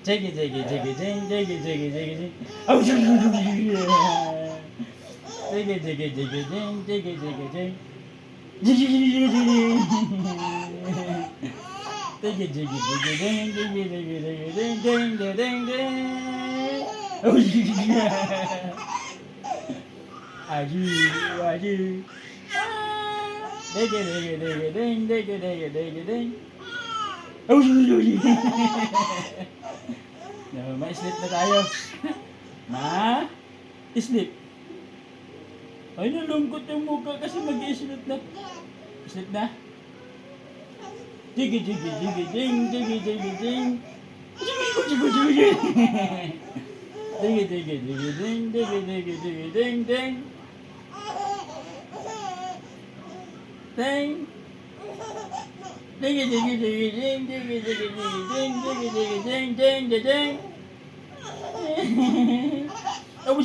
Jiggy jiggy jiggy jing jiggy jiggy jiggy jing. Oh jiggy jiggy jiggy jing jiggy jiggy jing. Jiggy jiggy jiggy. Jiggy jiggy jiggy jing jiggy jiggy jiggy jing ding ding ding ding. Oh jiggy. Aju aju. Jiggy jiggy jiggy ding jiggy jiggy jiggy ding. Oh jiggy. No, ma-sleep na tayo. Ma-sleep. Ay, nalungkot yung mukha kasi mag-sleep na. Sleep na. Jiggy, jiggy, jiggy, jing, jiggy, jiggy, jing. Jiggy, jiggy, jiggy, jing. Jiggy, jiggy, jiggy, jing, jiggy, jiggy, jiggy, jing, jing. Jing. Jiggy, jiggy, jiggy, jing, jiggy, jiggy, jiggy, jing, jiggy, jiggy, jing, jing, jing, jing. Oh, may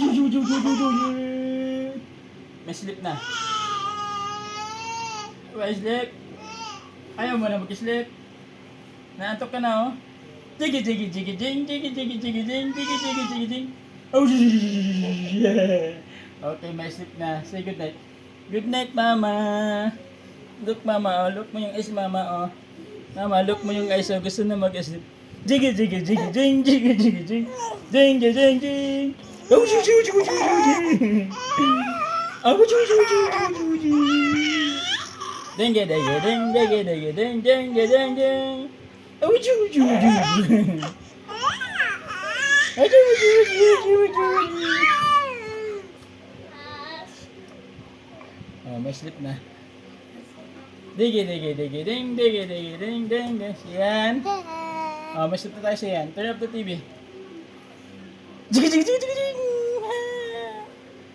sleep na. May sleep. Ayaw mo na mag-sleep. Naantok ka na, oh. Jiggy, jiggy, jiggy, jing, jiggy, jiggy, jiggy, jing, jiggy, jiggy, jiggy, jing. Oh, okay, may sleep na. Say good night. Good night, mama. Look, mama, oh. Look mo yung eyes, mama, oh. Mama, look mo yung eyes, oh. Gusto na mag-sleep. Jiggy, jiggy, jiggy, jing, jiggy, jiggy, jing. Jing, jing, jing, jing. Oh, jing, jing, jing, jing. Oh, jing, jing, jing, jing, jing. Ding, ding, ding, ding, ding, ding, ding, ding, ding, ding. Oh, jing, jing, jing. Oh, jing, jing, jing, jing. Oh, may sleep na. Digi, digi, digi, ding, digi, digi, ding, ding, ding. Siyan. Oh, may sleep na tayo siyan. Turn up the TV. Jigi, jigi, jigi, jigi.